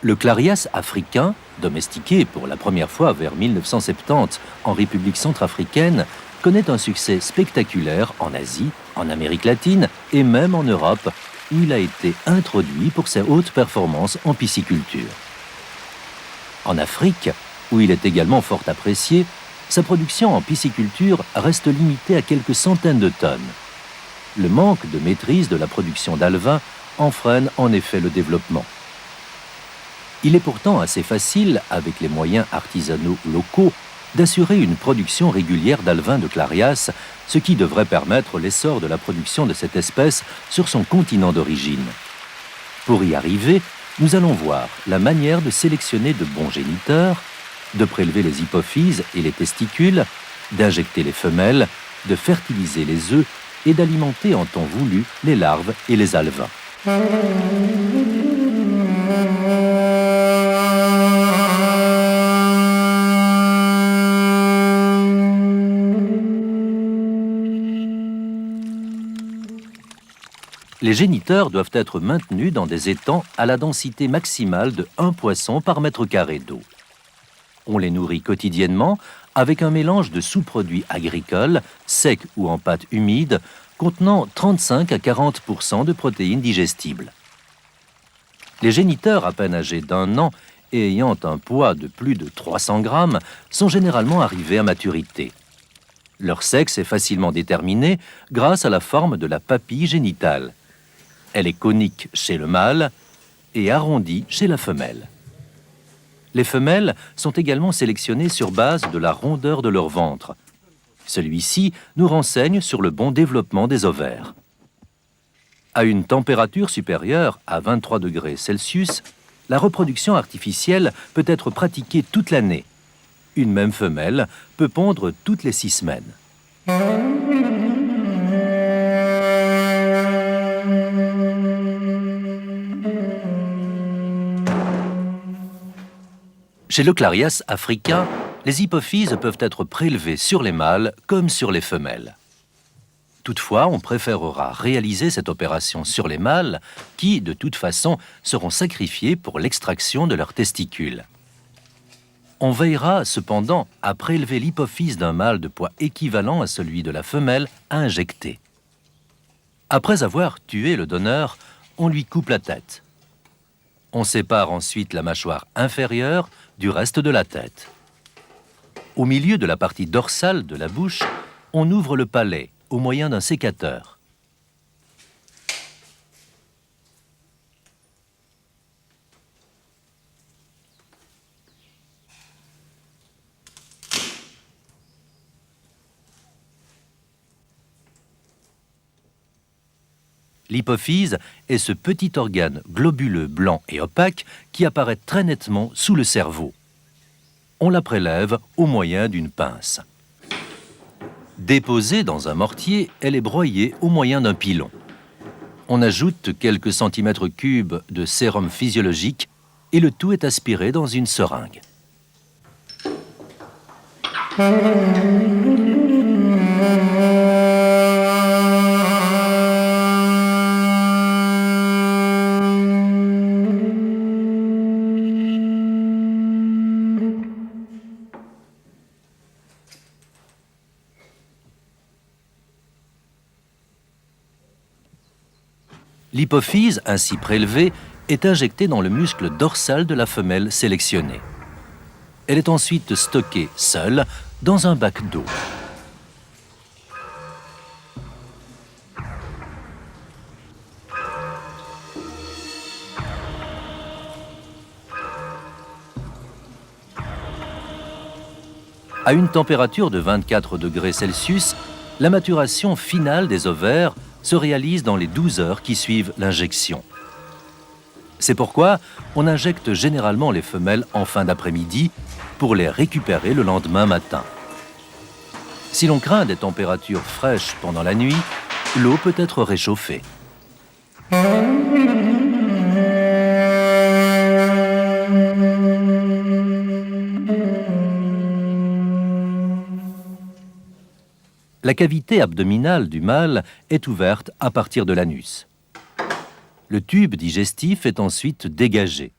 Le clarias africain, domestiqué pour la première fois vers 1970 en République centrafricaine, connaît un succès spectaculaire en Asie, en Amérique latine et même en Europe, où il a été introduit pour ses hautes performances en pisciculture. En Afrique, où il est également fort apprécié, sa production en pisciculture reste limitée à quelques centaines de tonnes. Le manque de maîtrise de la production d'alevin en freine en effet le développement. Il est pourtant assez facile, avec les moyens artisanaux locaux, d'assurer une production régulière d'alevin de clarias, ce qui devrait permettre l'essor de la production de cette espèce sur son continent d'origine. Pour y arriver, nous allons voir la manière de sélectionner de bons géniteurs, de prélever les hypophyses et les testicules, d'injecter les femelles, de fertiliser les œufs et d'alimenter en temps voulu les larves et les alevins. Les géniteurs doivent être maintenus dans des étangs à la densité maximale de 1 poisson par mètre carré d'eau. On les nourrit quotidiennement avec un mélange de sous-produits agricoles, secs ou en pâte humide, contenant 35 à 40% de protéines digestibles. Les géniteurs à peine âgés d'1 an et ayant un poids de plus de 300 grammes sont généralement arrivés à maturité. Leur sexe est facilement déterminé grâce à la forme de la papille génitale. Elle est conique chez le mâle et arrondie chez la femelle. Les femelles sont également sélectionnées sur base de la rondeur de leur ventre. Celui-ci nous renseigne sur le bon développement des ovaires. À une température supérieure à 23 degrés Celsius, la reproduction artificielle peut être pratiquée toute l'année. Une même femelle peut pondre toutes les 6 semaines. Chez le clarias africain, les hypophyses peuvent être prélevées sur les mâles comme sur les femelles. Toutefois, on préférera réaliser cette opération sur les mâles qui, de toute façon, seront sacrifiés pour l'extraction de leurs testicules. On veillera cependant à prélever l'hypophyse d'un mâle de poids équivalent à celui de la femelle à injecter. Après avoir tué le donneur, on lui coupe la tête. On sépare ensuite la mâchoire inférieure du reste de la tête. Au milieu de la partie dorsale de la bouche, on ouvre le palais au moyen d'un sécateur. L'hypophyse est ce petit organe globuleux blanc et opaque qui apparaît très nettement sous le cerveau. On la prélève au moyen d'une pince. Déposée dans un mortier, elle est broyée au moyen d'un pilon. On ajoute quelques centimètres cubes de sérum physiologique et le tout est aspiré dans une seringue. L'hypophyse, ainsi prélevée, est injectée dans le muscle dorsal de la femelle sélectionnée. Elle est ensuite stockée seule dans un bac d'eau. À une température de 24 degrés Celsius, la maturation finale des ovaires se réalise dans les 12 heures qui suivent l'injection. C'est pourquoi on injecte généralement les femelles en fin d'après-midi pour les récupérer le lendemain matin. Si l'on craint des températures fraîches pendant la nuit, l'eau peut être réchauffée. La cavité abdominale du mâle est ouverte à partir de l'anus. Le tube digestif est ensuite dégagé.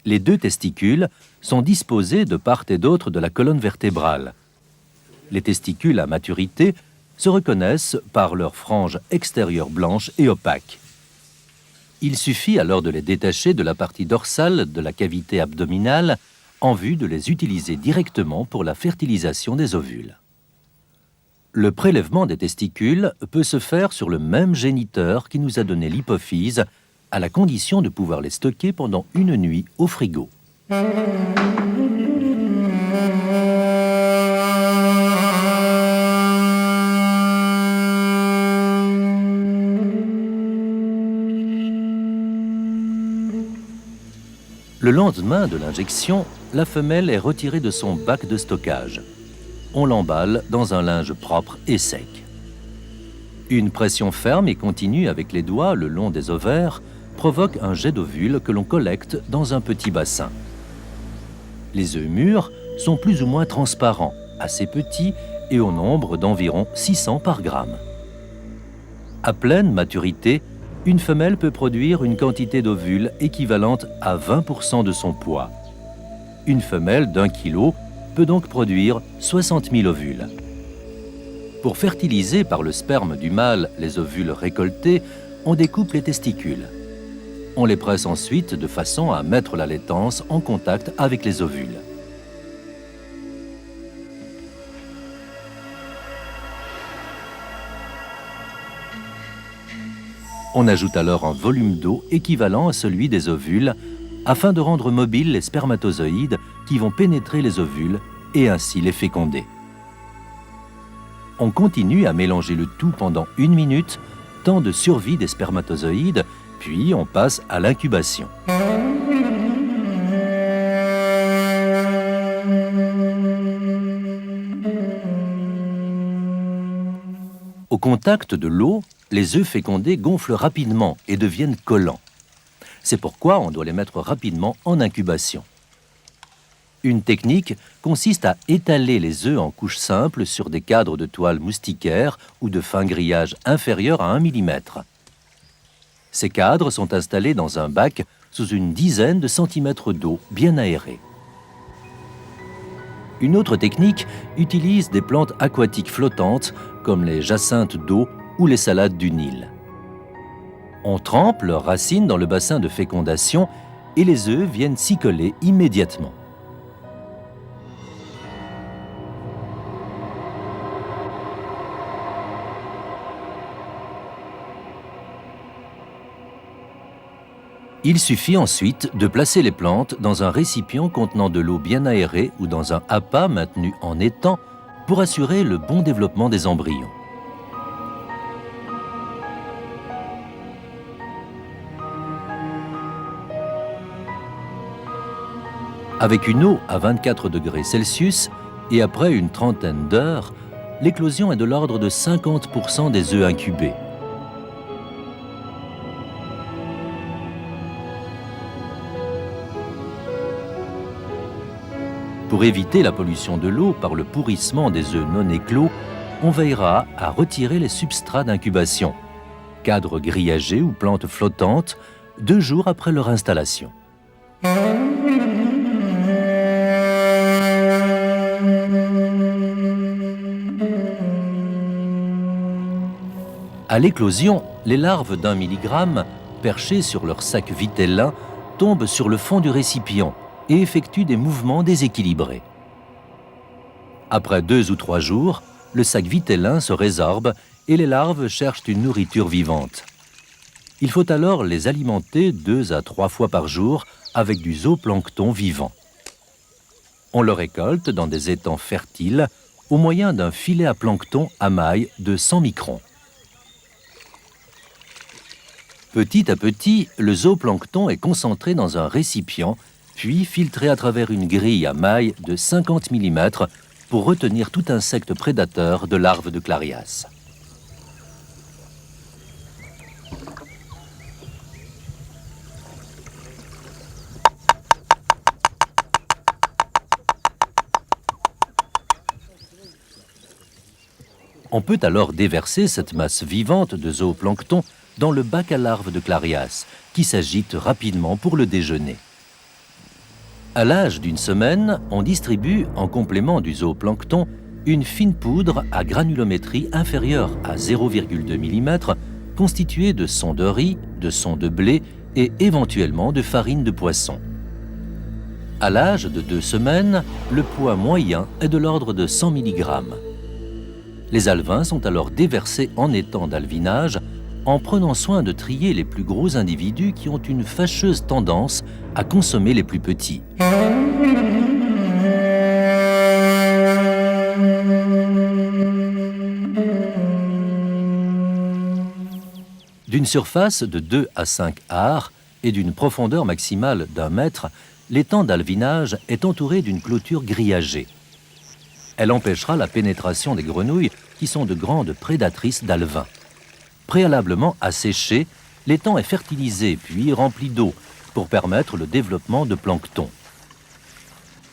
Les deux testicules sont disposés de part et d'autre de la colonne vertébrale. Les testicules à maturité se reconnaissent par leurs franges extérieures blanches et opaques. Il suffit alors de les détacher de la partie dorsale de la cavité abdominale en vue de les utiliser directement pour la fertilisation des ovules. Le prélèvement des testicules peut se faire sur le même géniteur qui nous a donné l'hypophyse, à la condition de pouvoir les stocker pendant une nuit au frigo. Le lendemain de l'injection, la femelle est retirée de son bac de stockage. On l'emballe dans un linge propre et sec. Une pression ferme et continue avec les doigts le long des ovaires provoque un jet d'ovules que l'on collecte dans un petit bassin. Les œufs mûrs sont plus ou moins transparents, assez petits et au nombre d'environ 600 par gramme. À pleine maturité, une femelle peut produire une quantité d'ovules équivalente à 20% de son poids. Une femelle d'1 kg peut donc produire 60 000 ovules. Pour fertiliser par le sperme du mâle les ovules récoltés, on découpe les testicules. On les presse ensuite de façon à mettre la laitance en contact avec les ovules. On ajoute alors un volume d'eau équivalent à celui des ovules afin de rendre mobiles les spermatozoïdes qui vont pénétrer les ovules et ainsi les féconder. On continue à mélanger le tout pendant 1 minute, temps de survie des spermatozoïdes, puis on passe à l'incubation. Au contact de l'eau, les œufs fécondés gonflent rapidement et deviennent collants. C'est pourquoi on doit les mettre rapidement en incubation. Une technique consiste à étaler les œufs en couches simples sur des cadres de toile moustiquaire ou de fin grillage inférieur à 1 mm. Ces cadres sont installés dans un bac sous une dizaine de centimètres d'eau bien aérée. Une autre technique utilise des plantes aquatiques flottantes comme les jacinthes d'eau ou les salades du Nil. On trempe leurs racines dans le bassin de fécondation et les œufs viennent s'y coller immédiatement. Il suffit ensuite de placer les plantes dans un récipient contenant de l'eau bien aérée ou dans un appât maintenu en étang pour assurer le bon développement des embryons. Avec une eau à 24 degrés Celsius et après une trentaine d'heures, l'éclosion est de l'ordre de 50% des œufs incubés. Pour éviter la pollution de l'eau par le pourrissement des œufs non éclos, on veillera à retirer les substrats d'incubation, cadres grillagés ou plantes flottantes, 2 jours après leur installation. À l'éclosion, les larves d'1 milligramme, perchées sur leur sac vitellin, tombent sur le fond du récipient et effectuent des mouvements déséquilibrés. Après 2 ou 3 jours, le sac vitellin se résorbe et les larves cherchent une nourriture vivante. Il faut alors les alimenter 2 à 3 fois par jour avec du zooplancton vivant. On le récolte dans des étangs fertiles au moyen d'un filet à plancton à maille de 100 microns. Petit à petit, le zooplancton est concentré dans un récipient, puis filtré à travers une grille à maille de 50 mm pour retenir tout insecte prédateur de larves de Clarias. On peut alors déverser cette masse vivante de zooplancton dans le bac à larves de Clarias, qui s'agite rapidement pour le déjeuner. À l'âge d'1 semaine, on distribue, en complément du zooplancton, une fine poudre à granulométrie inférieure à 0,2 mm, constituée de son de riz, de son de blé et éventuellement de farine de poisson. À l'âge de 2 semaines, le poids moyen est de l'ordre de 100 mg. Les alevins sont alors déversés en étang d'alvinage en prenant soin de trier les plus gros individus qui ont une fâcheuse tendance à consommer les plus petits. D'une surface de 2 à 5 ares et d'une profondeur maximale d'1 mètre, l'étang d'alvinage est entouré d'une clôture grillagée. Elle empêchera la pénétration des grenouilles qui sont de grandes prédatrices d'alevins. Préalablement asséché, l'étang est fertilisé puis rempli d'eau pour permettre le développement de plancton.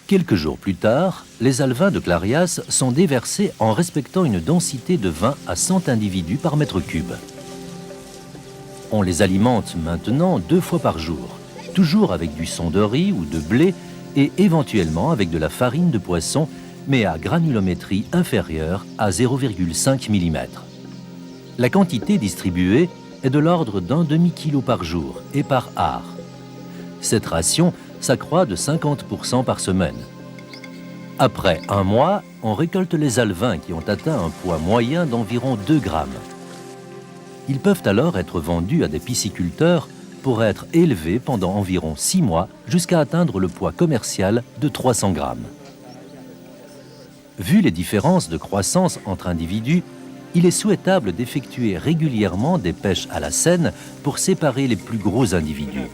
Quelques jours plus tard, les alevins de Clarias sont déversés en respectant une densité de 20 à 100 individus par mètre cube. On les alimente maintenant 2 fois par jour, toujours avec du son de riz ou de blé et éventuellement avec de la farine de poisson, mais à granulométrie inférieure à 0,5 mm. La quantité distribuée est de l'ordre d'1 demi-kilo par jour et par art. Cette ration s'accroît de 50% par semaine. Après 1 mois, on récolte les alevins qui ont atteint un poids moyen d'environ 2 grammes. Ils peuvent alors être vendus à des pisciculteurs pour être élevés pendant environ 6 mois jusqu'à atteindre le poids commercial de 300 grammes. Vu les différences de croissance entre individus, il est souhaitable d'effectuer régulièrement des pêches à la senne pour séparer les plus gros individus.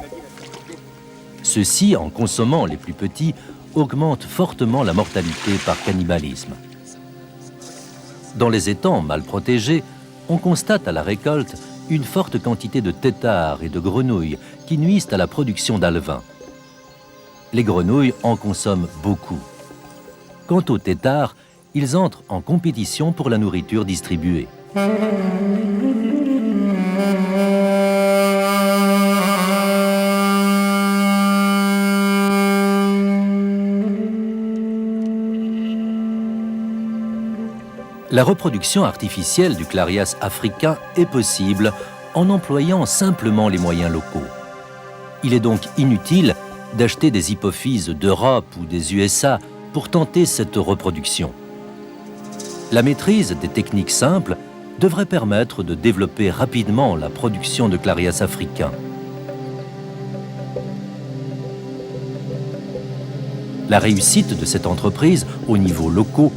Ceux-ci, en consommant les plus petits, augmentent fortement la mortalité par cannibalisme. Dans les étangs mal protégés, on constate à la récolte une forte quantité de têtards et de grenouilles qui nuisent à la production d'alevins. Les grenouilles en consomment beaucoup. Quant aux têtards, ils entrent en compétition pour la nourriture distribuée. La reproduction artificielle du Clarias africain est possible en employant simplement les moyens locaux. Il est donc inutile d'acheter des hypophyses d'Europe ou des USA pour tenter cette reproduction. La maîtrise des techniques simples devrait permettre de développer rapidement la production de Clarias africains. La réussite de cette entreprise au niveau local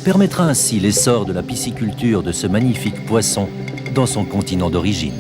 permettra ainsi l'essor de la pisciculture de ce magnifique poisson dans son continent d'origine.